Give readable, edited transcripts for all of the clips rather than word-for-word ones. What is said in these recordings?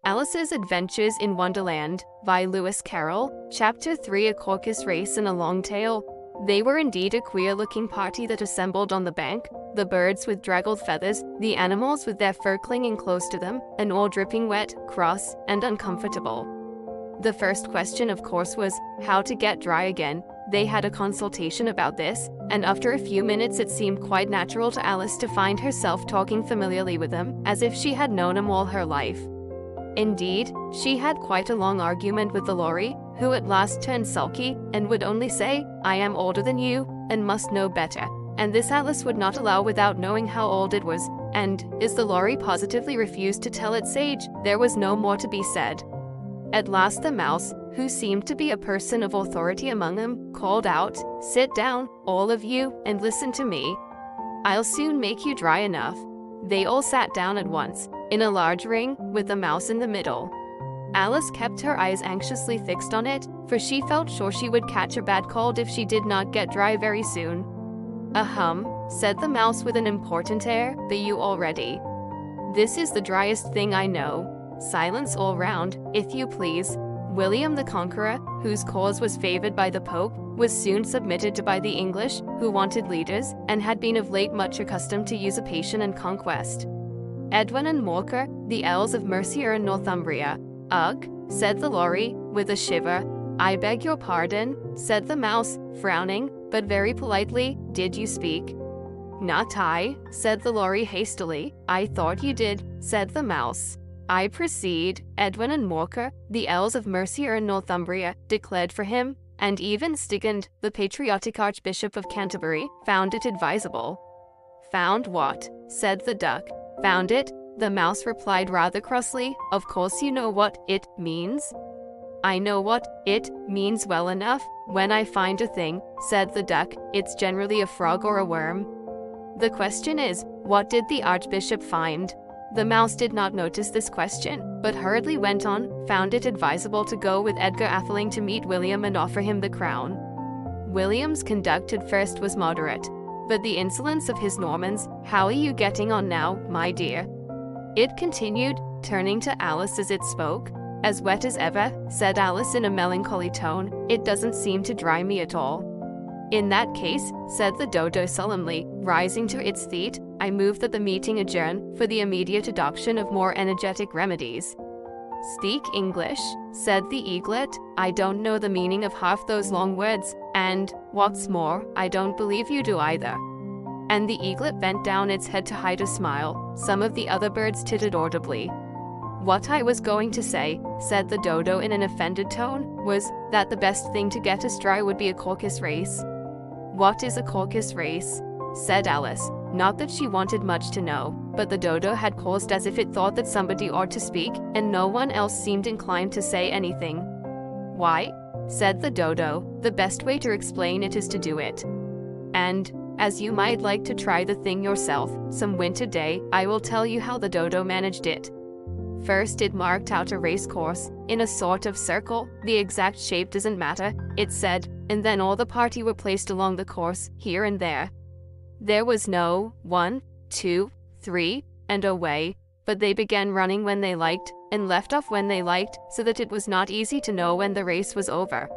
Alice's Adventures in Wonderland by Lewis Carroll, Chapter 3 A Caucus Race and a Long Tail. They were indeed a queer-looking party that assembled on the bank, the birds with draggled feathers, the animals with their fur clinging close to them, and all dripping wet, cross, and uncomfortable. The first question, of course, was how to get dry again. They had a consultation about this, and after a few minutes it seemed quite natural to Alice to find herself talking familiarly with them, as if she had known him all her life. Indeed, she had quite a long argument with the Lorry, who at last turned sulky, and would only say, "I am older than you, and must know better." And this Alice would not allow without knowing how old it was, and, as the Lorry positively refused to tell its age, there was no more to be said. At last the Mouse, who seemed to be a person of authority among them, called out, "Sit down, all of you, and listen to me. I'll soon make you dry enough." They all sat down at once, in a large ring, with the Mouse in the middle. Alice kept her eyes anxiously fixed on it, for she felt sure she would catch a bad cold if she did not get dry very soon. "Ahem," said the Mouse with an important air, "but you already. This is the driest thing I know. Silence all round, if you please." William the Conqueror, whose cause was favored by the Pope, was soon submitted to by the English, who wanted leaders, and had been of late much accustomed to usurpation and conquest. Edwin and Morcar, the Earls of Mercia and Northumbria. "Ugh," said the Lorry, with a shiver. "I beg your pardon," said the Mouse, frowning, but very politely. "Did you speak?" "Not I," said the Lorry hastily. "I thought you did," said the Mouse. "I proceed," Edwin and Morcar, the Earls of Mercia and Northumbria, declared for him, and even Stigand, the patriotic Archbishop of Canterbury, found it advisable. "Found what?" said the Duck. "Found it," the Mouse replied rather crossly. "Of course you know what it means." "I know what it means well enough. When I find a thing," said the Duck, "it's generally a frog or a worm. The question is, what did the Archbishop find?" The Mouse did not notice this question, but hurriedly went on, "Found it advisable to go with Edgar Atheling to meet William and offer him the crown." William's conduct at first was moderate, but the insolence of his Normans— "How are you getting on now, my dear?" it continued, turning to Alice as it spoke. "As wet as ever," said Alice in a melancholy tone. "It doesn't seem to dry me at all." "In that case," said the Dodo solemnly, rising to its feet, "I move that the meeting adjourn, for the immediate adoption of more energetic remedies." "Speak English," said the Eaglet. "I don't know the meaning of half those long words, and, what's more, I don't believe you do either." And the Eaglet bent down its head to hide a smile. Some of the other birds tittered audibly. "What I was going to say," said the Dodo in an offended tone, "was that the best thing to get us dry would be a caucus race." "What is a caucus race?" said Alice. Not that she wanted much to know, but the Dodo had caused as if it thought that somebody ought to speak, and no one else seemed inclined to say anything. "Why," said the Dodo, "the best way to explain it is to do it. And, as you might like to try the thing yourself, some winter day, I will tell you how the Dodo managed it. First it marked out a race course, in a sort of circle, the exact shape doesn't matter, it said, and then all the party were placed along the course, here and there. There was no 1, 2, 3, and away, but they began running when they liked, and left off when they liked, so that it was not easy to know when the race was over.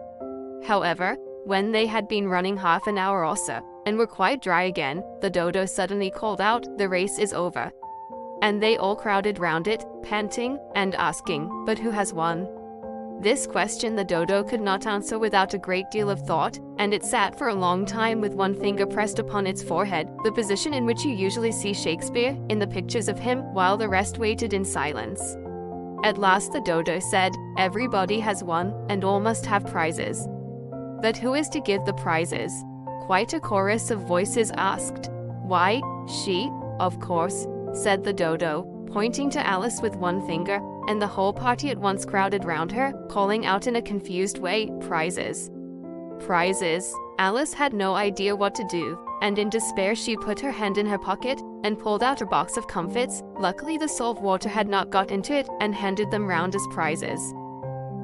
However, when they had been running half an hour or so, and were quite dry again, the Dodo suddenly called out, 'The race is over.' And they all crowded round it, panting, and asking, 'But who has won?' This question the Dodo could not answer without a great deal of thought, and it sat for a long time with one finger pressed upon its forehead, the position in which you usually see Shakespeare in the pictures of him, while the rest waited in silence. At last the Dodo said, 'Everybody has won, and all must have prizes.' 'But who is to give the prizes?' quite a chorus of voices asked. 'Why, she, of course,' said the Dodo, pointing to Alice with one finger, and the whole party at once crowded round her, calling out in a confused way, 'Prizes! Prizes!' Alice had no idea what to do, and in despair she put her hand in her pocket, and pulled out a box of comfits. Luckily the salt water had not got into it, and handed them round as prizes.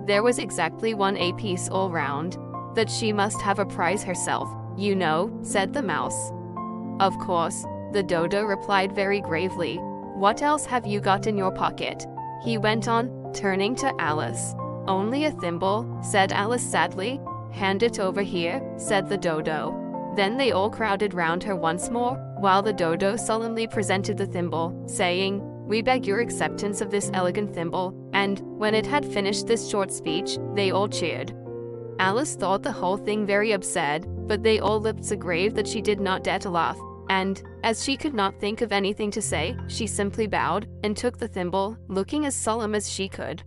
There was exactly one apiece all round. That she must have a prize herself, you know, said the Mouse. "Of course," the Dodo replied very gravely. "What else have you got in your pocket?" he went on, turning to Alice. "Only a thimble," said Alice sadly. "Hand it over here," said the dodo. Then they all crowded round her once more, while the dodo solemnly presented the thimble, saying, "We beg your acceptance of this elegant thimble," and, when it had finished this short speech, they all cheered. Alice thought the whole thing very absurd, but they all looked so grave that she did not dare to laugh, and, as she could not think of anything to say, she simply bowed, and took the thimble, looking as solemn as she could.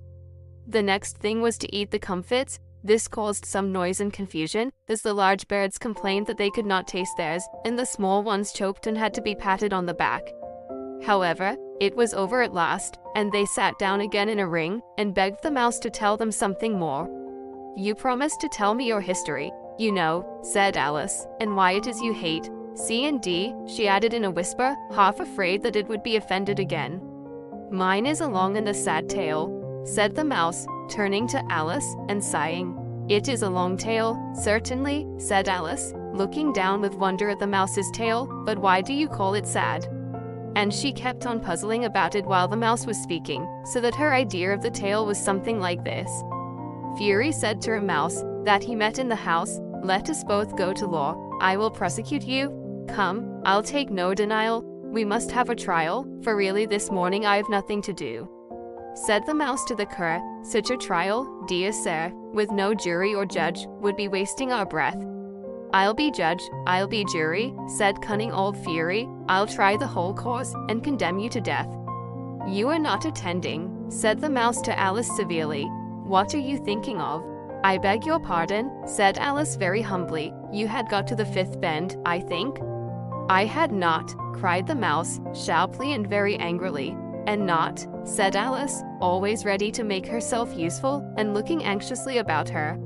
The next thing was to eat the comfits. This caused some noise and confusion, as the large birds complained that they could not taste theirs, and the small ones choked and had to be patted on the back. However, it was over at last, and they sat down again in a ring, and begged the mouse to tell them something more. "You promised to tell me your history, you know," said Alice, "and why it is you hate C&D, she added in a whisper, half afraid that it would be offended again. "Mine is a long and a sad tale," said the mouse, turning to Alice and sighing. "It is a long tale, certainly," said Alice, looking down with wonder at the mouse's tail, "but why do you call it sad?" And she kept on puzzling about it while the mouse was speaking, so that her idea of the tale was something like this. Fury said to a mouse that he met in the house, "Let us both go to law. I will prosecute you. Come, I'll take no denial. We must have a trial, for really this morning I have nothing to do." Said the mouse to the cur, "Such a trial, dear sir, with no jury or judge, would be wasting our breath." "I'll be judge, I'll be jury," said cunning old Fury. "I'll try the whole cause, and condemn you to death." "You are not attending," said the mouse to Alice severely. "What are you thinking of?" "I beg your pardon," said Alice very humbly. "You had got to the fifth bend, I think?" "I had not," cried the mouse, sharply and very angrily. "And not," said Alice, always ready to make herself useful, and looking anxiously about her.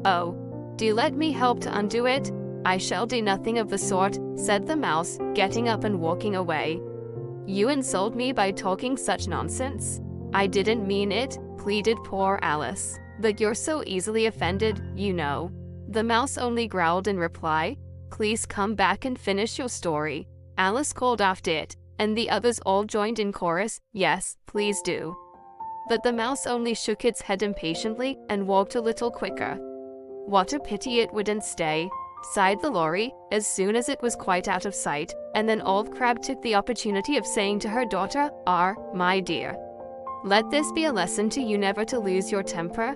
"Oh, do let me help to undo it." "I shall do nothing of the sort," said the mouse, getting up and walking away. "You insult me by talking such nonsense." "I didn't mean it," pleaded poor Alice. "But you're so easily offended, you know." The mouse only growled in reply, "Please come back and finish your story." Alice called after it, and the others all joined in chorus, "Yes, please do." But the mouse only shook its head impatiently and walked a little quicker. "What a pity it wouldn't stay," sighed the Lory, as soon as it was quite out of sight, and then Old Crab took the opportunity of saying to her daughter, "My dear, let this be a lesson to you never to lose your temper."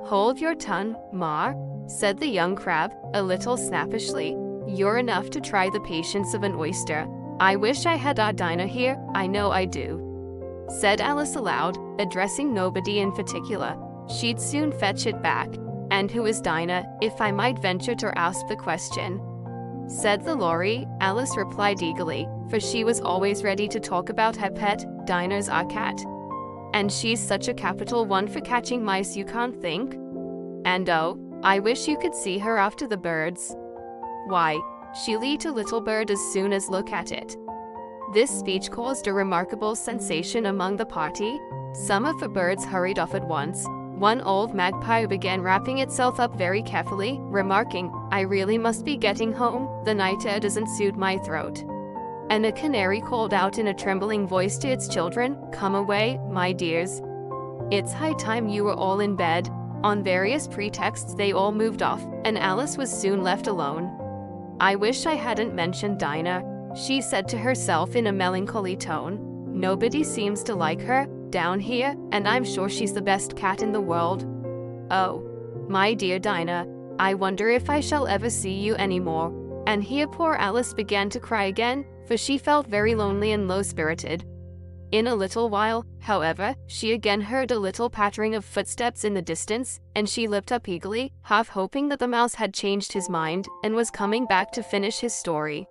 "Hold your tongue, Mar," said the young crab, a little snappishly. "You're enough to try the patience of an oyster. I wish I had our Dinah here, I know I do," said Alice aloud, addressing nobody in particular. "She'd soon fetch it back." "And who is Dinah, if I might venture to ask the question?" said the Lory. Alice replied eagerly, for she was always ready to talk about her pet. "Dinah's our cat. And she's such a capital one for catching mice you can't think. And oh, I wish you could see her after the birds. Why, she'll eat a little bird as soon as look at it." This speech caused a remarkable sensation among the party. Some of the birds hurried off at once. One old magpie began wrapping itself up very carefully, remarking, "I really must be getting home, the night air doesn't suit my throat." And a canary called out in a trembling voice to its children, "Come away, my dears. It's high time you were all in bed." On various pretexts they all moved off, and Alice was soon left alone. "I wish I hadn't mentioned Dinah," she said to herself in a melancholy tone. "Nobody seems to like her down here, and I'm sure she's the best cat in the world. Oh, my dear Dinah, I wonder if I shall ever see you anymore." And here poor Alice began to cry again, for she felt very lonely and low-spirited. In a little while, however, she again heard a little pattering of footsteps in the distance, and she looked up eagerly, half hoping that the mouse had changed his mind and was coming back to finish his story.